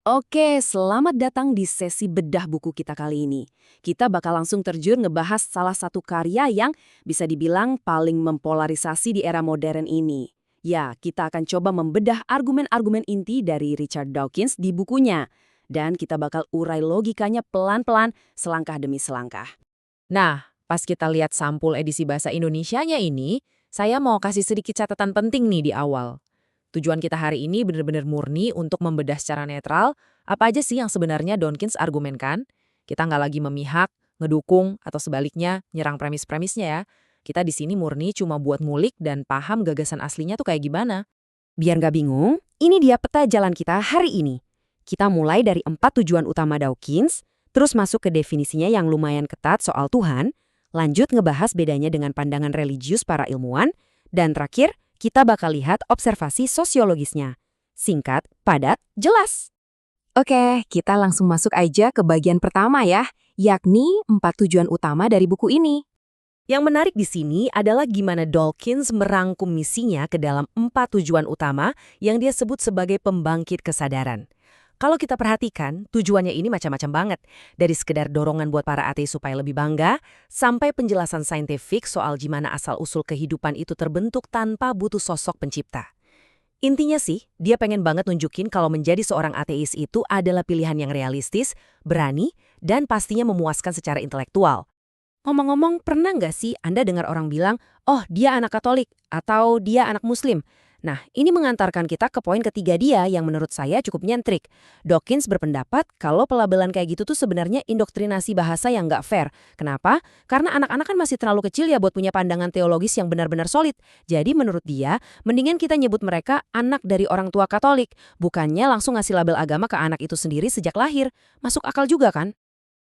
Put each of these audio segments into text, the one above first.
Oke, selamat datang di sesi bedah buku kita kali ini. Kita bakal langsung terjun ngebahas salah satu karya yang bisa dibilang paling mempolarisasi di era modern ini. Ya, kita akan coba membedah argumen-argumen inti dari Richard Dawkins di bukunya. Dan kita bakal urai logikanya pelan-pelan, selangkah demi selangkah. Nah, pas kita lihat sampul edisi bahasa Indonesianya ini, saya mau kasih sedikit catatan penting nih di awal. Tujuan kita hari ini benar-benar murni untuk membedah secara netral, apa aja sih yang sebenarnya Dawkins argumenkan. Kita nggak lagi memihak, ngedukung, atau sebaliknya nyerang premis-premisnya ya. Kita di sini murni cuma buat ngulik dan paham gagasan aslinya tuh kayak gimana. Biar nggak bingung, ini dia peta jalan kita hari ini. Kita mulai dari 4 tujuan utama Dawkins, terus masuk ke definisinya yang lumayan ketat soal Tuhan, lanjut ngebahas bedanya dengan pandangan religius para ilmuwan, dan terakhir, kita bakal lihat observasi sosiologisnya. Singkat, padat, jelas. Oke, kita langsung masuk aja ke bagian pertama ya, yakni 4 tujuan utama dari buku ini. Yang menarik di sini adalah gimana Dawkins merangkum misinya ke dalam 4 tujuan utama yang dia sebut sebagai pembangkit kesadaran. Kalau kita perhatikan, tujuannya ini macam-macam banget. Dari sekedar dorongan buat para ateis supaya lebih bangga, sampai penjelasan saintifik soal gimana asal-usul kehidupan itu terbentuk tanpa butuh sosok pencipta. Intinya sih, dia pengen banget nunjukin kalau menjadi seorang ateis itu adalah pilihan yang realistis, berani, dan pastinya memuaskan secara intelektual. Ngomong-ngomong, pernah nggak sih Anda dengar orang bilang, oh dia anak Katolik, atau dia anak Muslim? Nah, ini mengantarkan kita ke poin ketiga dia yang menurut saya cukup nyentrik. Dawkins berpendapat kalau pelabelan kayak gitu tuh sebenarnya indoktrinasi bahasa yang nggak fair. Kenapa? Karena anak-anak kan masih terlalu kecil ya buat punya pandangan teologis yang benar-benar solid. Jadi menurut dia, mendingan kita nyebut mereka anak dari orang tua Katolik, bukannya langsung ngasih label agama ke anak itu sendiri sejak lahir. Masuk akal juga kan?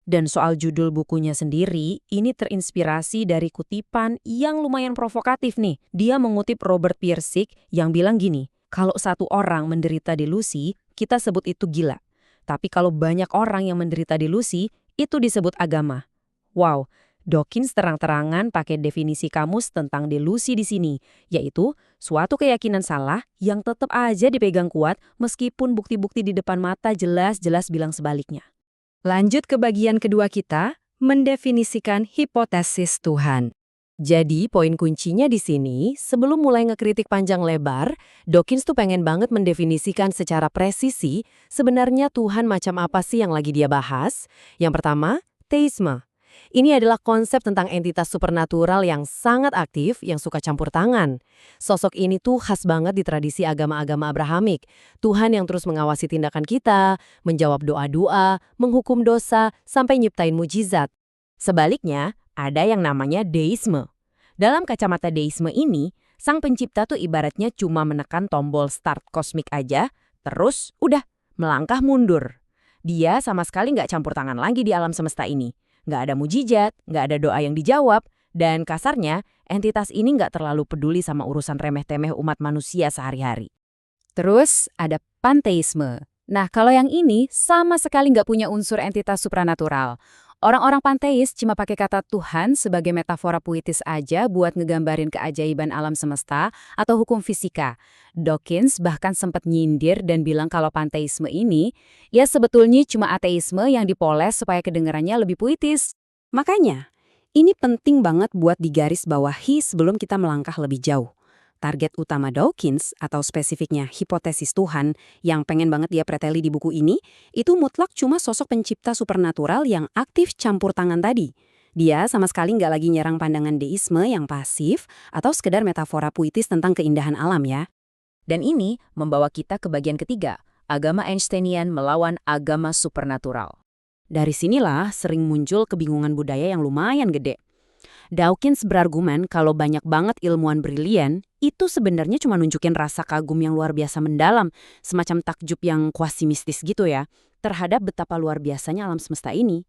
Dan soal judul bukunya sendiri, ini terinspirasi dari kutipan yang lumayan provokatif nih. Dia mengutip Robert Pirsig yang bilang gini, kalau satu orang menderita delusi, kita sebut itu gila. Tapi kalau banyak orang yang menderita delusi, itu disebut agama. Wow, Dawkins terang-terangan pakai definisi kamus tentang delusi di sini, yaitu suatu keyakinan salah yang tetap aja dipegang kuat meskipun bukti-bukti di depan mata jelas-jelas bilang sebaliknya. Lanjut ke bagian kedua kita, mendefinisikan hipotesis Tuhan. Jadi, poin kuncinya di sini, sebelum mulai ngekritik panjang lebar, Dawkins tuh pengen banget mendefinisikan secara presisi sebenarnya Tuhan macam apa sih yang lagi dia bahas. Yang pertama, teisme. Ini adalah konsep tentang entitas supernatural yang sangat aktif, yang suka campur tangan. Sosok ini tuh khas banget di tradisi agama-agama Abrahamik. Tuhan yang terus mengawasi tindakan kita, menjawab doa-doa, menghukum dosa, sampai nyiptain mujizat. Sebaliknya, ada yang namanya deisme. Dalam kacamata deisme ini, sang pencipta tuh ibaratnya cuma menekan tombol start kosmik aja, terus udah, melangkah mundur. Dia sama sekali nggak campur tangan lagi di alam semesta ini. Nggak ada mujizat, nggak ada doa yang dijawab, dan kasarnya, entitas ini nggak terlalu peduli sama urusan remeh-temeh umat manusia sehari-hari. Terus ada panteisme. Nah, kalau yang ini sama sekali nggak punya unsur entitas supranatural. Orang-orang panteis cuma pakai kata Tuhan sebagai metafora puitis aja buat ngegambarin keajaiban alam semesta atau hukum fisika. Dawkins bahkan sempat nyindir dan bilang kalau panteisme ini ya sebetulnya cuma ateisme yang dipoles supaya kedengarannya lebih puitis. Makanya, ini penting banget buat digarisbawahi sebelum kita melangkah lebih jauh. Target utama Dawkins, atau spesifiknya hipotesis Tuhan, yang pengen banget dia preteli di buku ini, itu mutlak cuma sosok pencipta supernatural yang aktif campur tangan tadi. Dia sama sekali nggak lagi nyerang pandangan deisme yang pasif atau sekedar metafora puitis tentang keindahan alam ya. Dan ini membawa kita ke bagian ketiga, agama Einsteinian melawan agama supernatural. Dari sinilah sering muncul kebingungan budaya yang lumayan gede. Dawkins berargumen kalau banyak banget ilmuwan brilian itu sebenarnya cuma nunjukin rasa kagum yang luar biasa mendalam, semacam takjub yang kuasi mistis gitu ya, terhadap betapa luar biasanya alam semesta ini.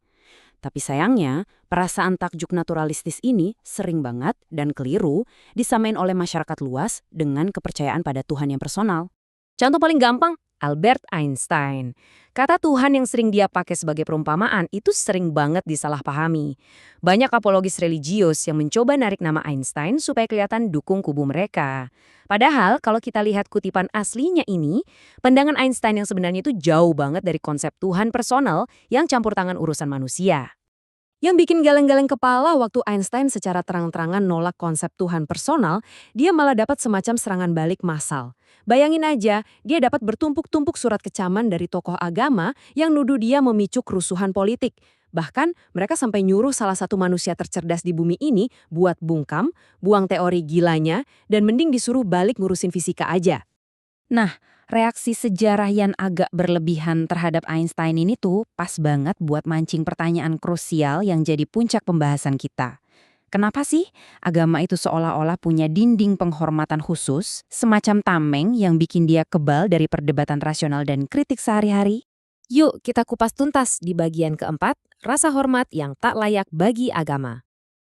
Tapi sayangnya, perasaan takjub naturalistis ini sering banget dan keliru disamain oleh masyarakat luas dengan kepercayaan pada Tuhan yang personal. Contoh paling gampang, Albert Einstein. Kata Tuhan yang sering dia pakai sebagai perumpamaan itu sering banget disalahpahami. Banyak apologis religius yang mencoba narik nama Einstein supaya kelihatan dukung kubu mereka. Padahal kalau kita lihat kutipan aslinya ini, pandangan Einstein yang sebenarnya itu jauh banget dari konsep Tuhan personal yang campur tangan urusan manusia. Yang bikin geleng-geleng kepala waktu Einstein secara terang-terangan nolak konsep Tuhan personal, dia malah dapat semacam serangan balik massal. Bayangin aja, dia dapat bertumpuk-tumpuk surat kecaman dari tokoh agama yang nuduh dia memicu kerusuhan politik. Bahkan, mereka sampai nyuruh salah satu manusia tercerdas di bumi ini buat bungkam, buang teori gilanya, dan mending disuruh balik ngurusin fisika aja. Nah, reaksi sejarah yang agak berlebihan terhadap Einstein ini tuh pas banget buat mancing pertanyaan krusial yang jadi puncak pembahasan kita. Kenapa sih agama itu seolah-olah punya dinding penghormatan khusus, semacam tameng yang bikin dia kebal dari perdebatan rasional dan kritik sehari-hari? Yuk kita kupas tuntas di bagian keempat, rasa hormat yang tak layak bagi agama.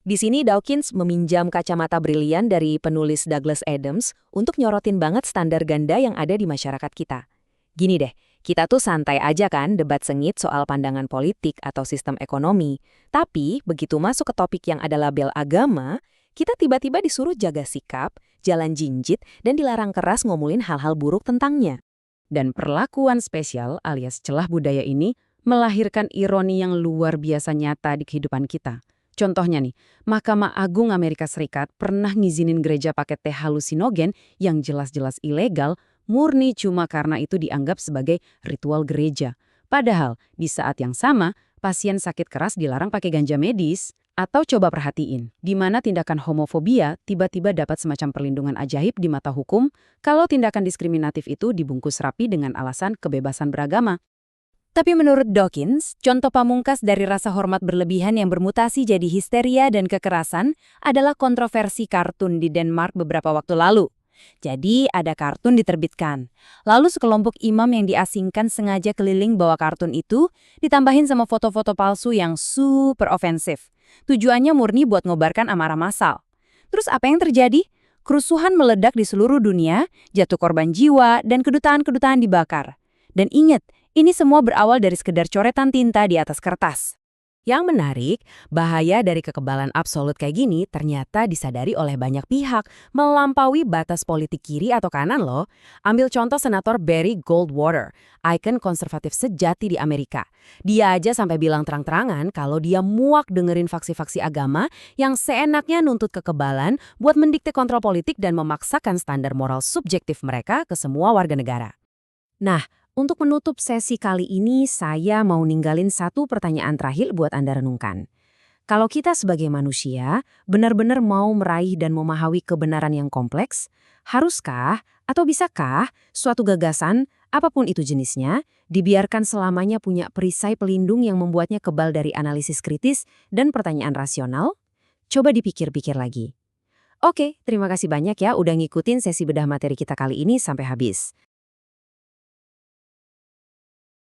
Di sini Dawkins meminjam kacamata brilian dari penulis Douglas Adams untuk nyorotin banget standar ganda yang ada di masyarakat kita. Gini deh, kita tuh santai aja kan debat sengit soal pandangan politik atau sistem ekonomi. Tapi begitu masuk ke topik yang ada label agama, kita tiba-tiba disuruh jaga sikap, jalan jinjit, dan dilarang keras ngomongin hal-hal buruk tentangnya. Dan perlakuan spesial alias celah budaya ini melahirkan ironi yang luar biasa nyata di kehidupan kita. Contohnya nih, Mahkamah Agung Amerika Serikat pernah ngizinin gereja pakai teh halusinogen yang jelas-jelas ilegal murni cuma karena itu dianggap sebagai ritual gereja. Padahal di saat yang sama, pasien sakit keras dilarang pakai ganja medis. Atau coba perhatiin, di mana tindakan homofobia tiba-tiba dapat semacam perlindungan ajaib di mata hukum kalau tindakan diskriminatif itu dibungkus rapi dengan alasan kebebasan beragama. Tapi menurut Dawkins, contoh pamungkas dari rasa hormat berlebihan yang bermutasi jadi histeria dan kekerasan adalah kontroversi kartun di Denmark beberapa waktu lalu. Jadi ada kartun diterbitkan. Lalu sekelompok imam yang diasingkan sengaja keliling bawa kartun itu ditambahin sama foto-foto palsu yang super ofensif. Tujuannya murni buat ngobarkan amarah massal. Terus apa yang terjadi? Kerusuhan meledak di seluruh dunia, jatuh korban jiwa, dan kedutaan-kedutaan dibakar. Dan ingat, ini semua berawal dari sekedar coretan tinta di atas kertas. Yang menarik, bahaya dari kekebalan absolut kayak gini ternyata disadari oleh banyak pihak, melampaui batas politik kiri atau kanan loh. Ambil contoh Senator Barry Goldwater, ikon konservatif sejati di Amerika. Dia aja sampai bilang terang-terangan kalau dia muak dengerin faksi-faksi agama yang seenaknya nuntut kekebalan buat mendikte kontrol politik dan memaksakan standar moral subjektif mereka ke semua warga negara. Nah, untuk menutup sesi kali ini, saya mau ninggalin satu pertanyaan terakhir buat Anda renungkan. Kalau kita sebagai manusia benar-benar mau meraih dan memahami kebenaran yang kompleks, haruskah atau bisakah suatu gagasan, apapun itu jenisnya, dibiarkan selamanya punya perisai pelindung yang membuatnya kebal dari analisis kritis dan pertanyaan rasional? Coba dipikir-pikir lagi. Oke, terima kasih banyak ya udah ngikutin sesi bedah materi kita kali ini sampai habis.